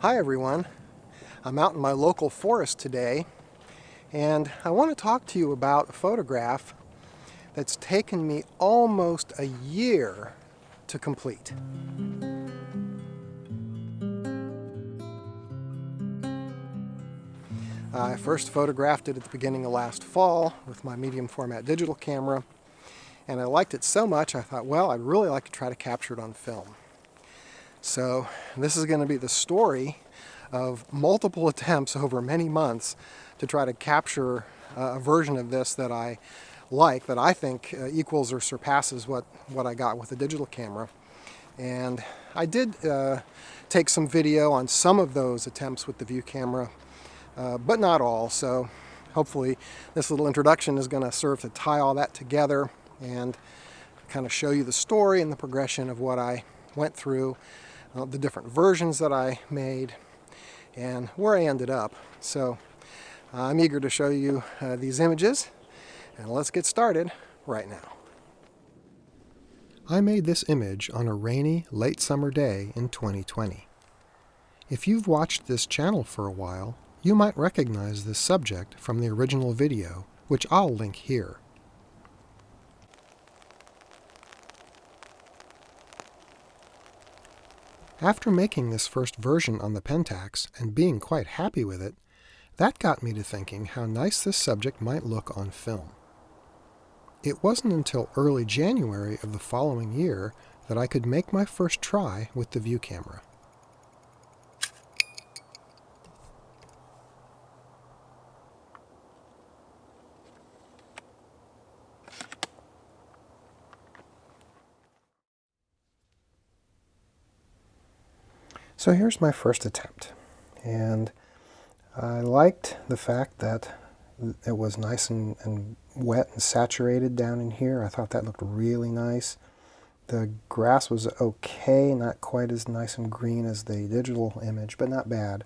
Hi everyone, I'm out in my local forest today and I want to talk to you about a photograph that's taken me almost a year to complete. I first photographed it at the beginning of last fall with my medium format digital camera, and I liked it so much I thought, well, I'd really like to try to capture it on film. So this is going to be the story of multiple attempts over many months to try to capture a version of this that I like, that I think equals or surpasses what I got with the digital camera. And I did take some video on some of those attempts with the view camera, but not all. So hopefully this little introduction is going to serve to tie all that together and kind of show you the story and the progression of what I went through, the different versions that I made, and where I ended up. So I'm eager to show you these images, and let's get started right now. I made this image on a rainy, late summer day in 2020. If you've watched this channel for a while, you might recognize this subject from the original video, which I'll link here. After making this first version on the Pentax and being quite happy with it, that got me to thinking how nice this subject might look on film. It wasn't until early January of the following year that I could make my first try with the view camera. So here's my first attempt, and I liked the fact that it was nice and wet and saturated down in here. I thought that looked really nice. The grass was okay, not quite as nice and green as the digital image, but not bad.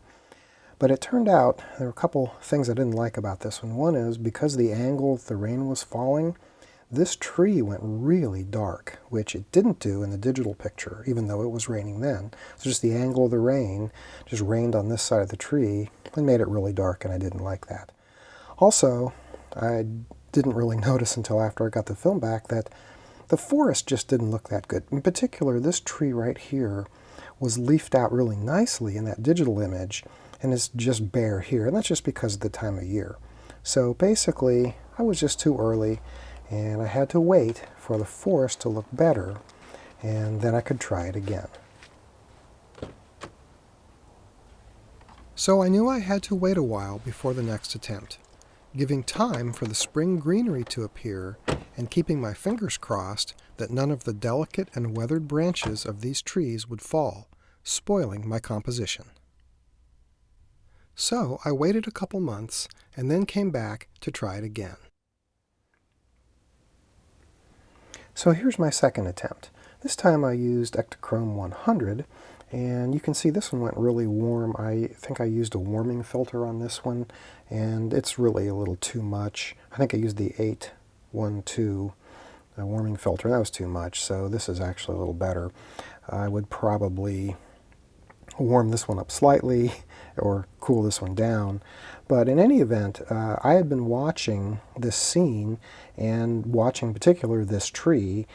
But it turned out there were a couple things I didn't like about this one. One is because of the angle the rain was falling, this tree went really dark, which it didn't do in the digital picture, even though it was raining then. So just the angle of the rain just rained on this side of the tree and made it really dark, and I didn't like that. Also, I didn't really notice until after I got the film back that the forest just didn't look that good. In particular, this tree right here was leafed out really nicely in that digital image, and it's just bare here, and that's just because of the time of year. So basically, I was just too early, and I had to wait for the forest to look better, and then I could try it again. So I knew I had to wait a while before the next attempt, giving time for the spring greenery to appear and keeping my fingers crossed that none of the delicate and weathered branches of these trees would fall, spoiling my composition. So I waited a couple months and then came back to try it again. So here's my second attempt. This time I used Ektachrome 100, and you can see this one went really warm. I think I used a warming filter on this one, and it's really a little too much. I think I used the 812 warming filter. That was too much, so this is actually a little better. I would probably warm this one up slightly or cool this one down. But in any event, I had been watching this scene and watching in particular this tree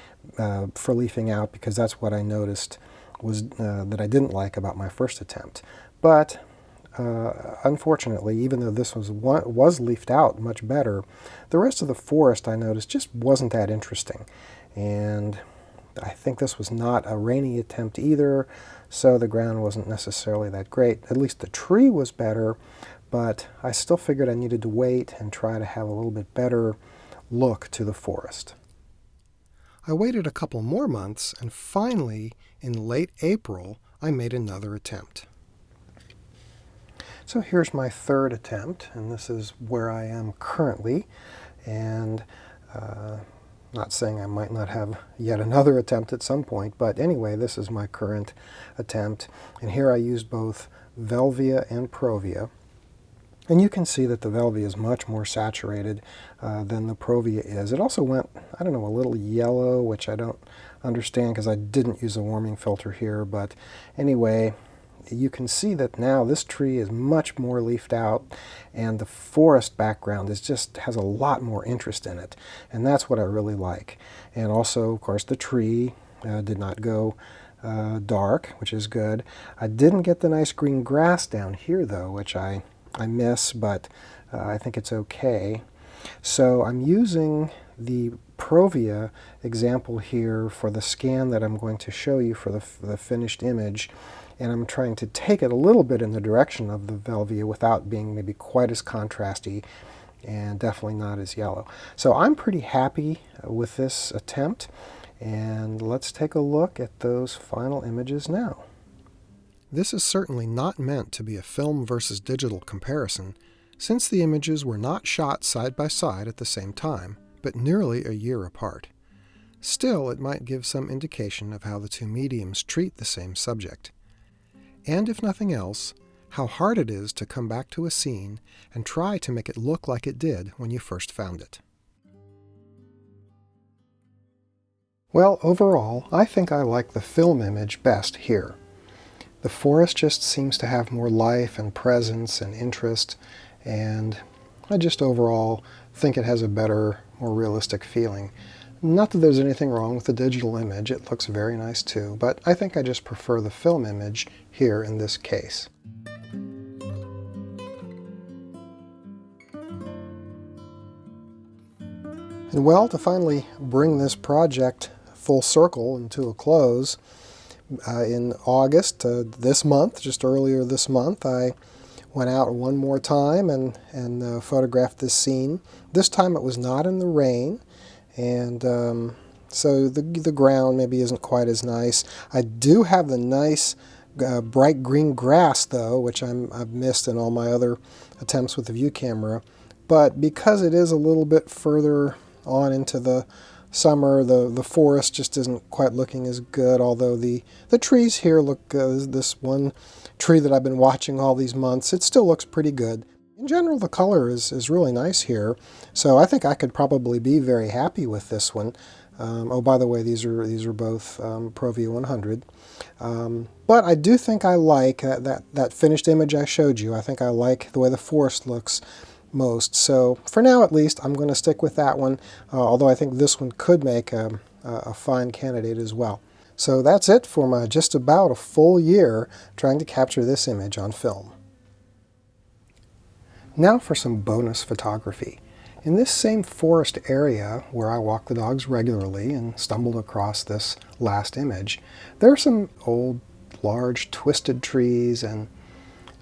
for leafing out, because that's what I noticed was that I didn't like about my first attempt. But unfortunately, even though this was leafed out much better, the rest of the forest I noticed just wasn't that interesting. And I think this was not a rainy attempt either, so the ground wasn't necessarily that great. At least the tree was better, but I still figured I needed to wait and try to have a little bit better look to the forest. I waited a couple more months, and finally, in late April, I made another attempt. So here's my third attempt, and this is where I am currently, and not saying I might not have yet another attempt at some point, but anyway, this is my current attempt, and here I used both Velvia and Provia. And you can see that the Velvia is much more saturated than the Provia is. It also went, I don't know, a little yellow, which I don't understand because I didn't use a warming filter here. But anyway, you can see that now this tree is much more leafed out, and the forest background has a lot more interest in it, and that's what I really like. And also, of course, the tree did not go dark, which is good. I didn't get the nice green grass down here, though, which I miss, but I think it's okay. So I'm using the Provia example here for the scan that I'm going to show you for the finished image, and I'm trying to take it a little bit in the direction of the Velvia without being maybe quite as contrasty and definitely not as yellow. So I'm pretty happy with this attempt, and let's take a look at those final images now. This is certainly not meant to be a film versus digital comparison, since the images were not shot side by side at the same time, but nearly a year apart. Still, it might give some indication of how the two mediums treat the same subject. And if nothing else, how hard it is to come back to a scene and try to make it look like it did when you first found it. Well, overall, I think I like the film image best here. The forest just seems to have more life and presence and interest, and I just overall think it has a better, more realistic feeling. Not that there's anything wrong with the digital image, it looks very nice too, but I think I just prefer the film image here in this case. And well, to finally bring this project full circle and to a close, in August, this month, just earlier this month, I went out one more time and photographed this scene. This time it was not in the rain, and so the ground maybe isn't quite as nice. I do have the nice bright green grass, though, which I've missed in all my other attempts with the view camera. But because it is a little bit further on into the summer, the forest just isn't quite looking as good, although the trees here look, this one tree that I've been watching all these months, it still looks pretty good. In general, the color is really nice here, so I think I could probably be very happy with this one. Oh, by the way, these are both Provia 100. But I do think I like that finished image I showed you. I think I like the way the forest looks most. So for now, at least, I'm going to stick with that one, although I think this one could make a fine candidate as well. So that's it for my just about a full year trying to capture this image on film. Now for some bonus photography. In this same forest area where I walk the dogs regularly and stumbled across this last image, there are some old, large, twisted trees, and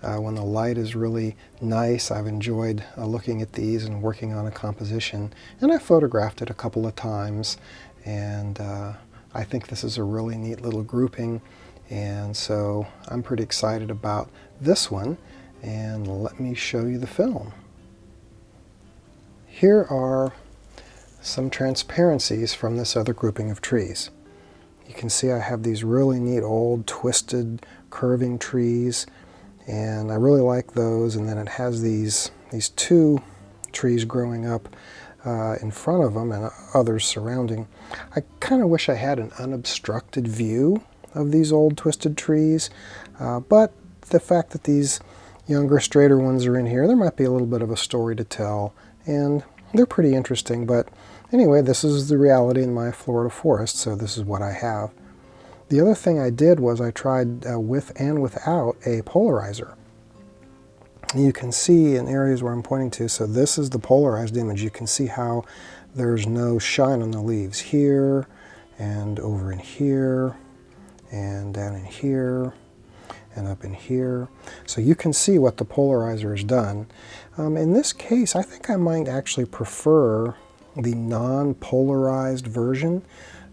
when the light is really nice, I've enjoyed looking at these and working on a composition, and I photographed it a couple of times, and I think this is a really neat little grouping, and so I'm pretty excited about this one, and let me show you the film. Here are some transparencies from this other grouping of trees. You can see I have these really neat old twisted curving trees, and I really like those, and then it has these two trees growing up in front of them and others surrounding. I kind of wish I had an unobstructed view of these old twisted trees, but the fact that these younger, straighter ones are in here, there might be a little bit of a story to tell, and they're pretty interesting. But anyway, this is the reality in my Florida forest, so this is what I have. The other thing I did was I tried with and without a polarizer. You can see in areas where I'm pointing to, so this is the polarized image. You can see how there's no shine on the leaves here, and over in here, and down in here, and up in here. So you can see what the polarizer has done. In this case, I think I might actually prefer the non-polarized version.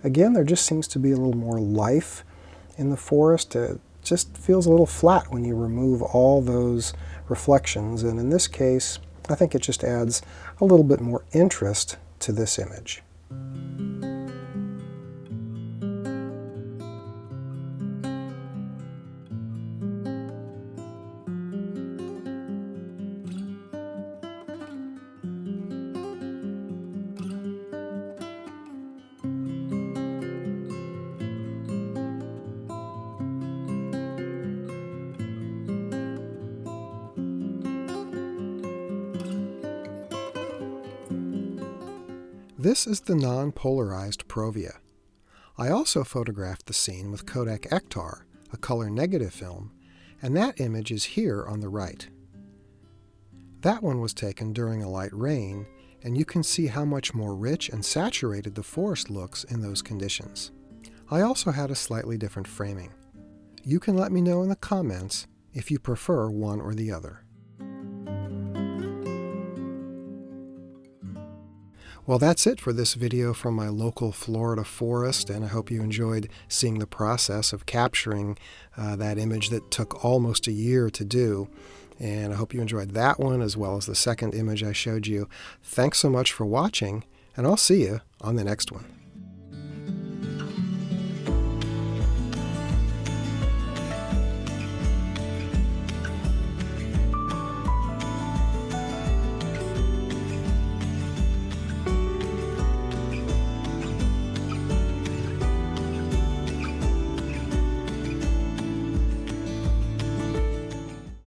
Again, there just seems to be a little more life in the forest. It just feels a little flat when you remove all those reflections, and in this case, I think it just adds a little bit more interest to this image. This is the non-polarized Provia. I also photographed the scene with Kodak Ektar, a color negative film, and that image is here on the right. That one was taken during a light rain, and you can see how much more rich and saturated the forest looks in those conditions. I also had a slightly different framing. You can let me know in the comments if you prefer one or the other. Well, that's it for this video from my local Florida forest, and I hope you enjoyed seeing the process of capturing that image that took almost a year to do. And I hope you enjoyed that one as well as the second image I showed you. Thanks so much for watching, and I'll see you on the next one.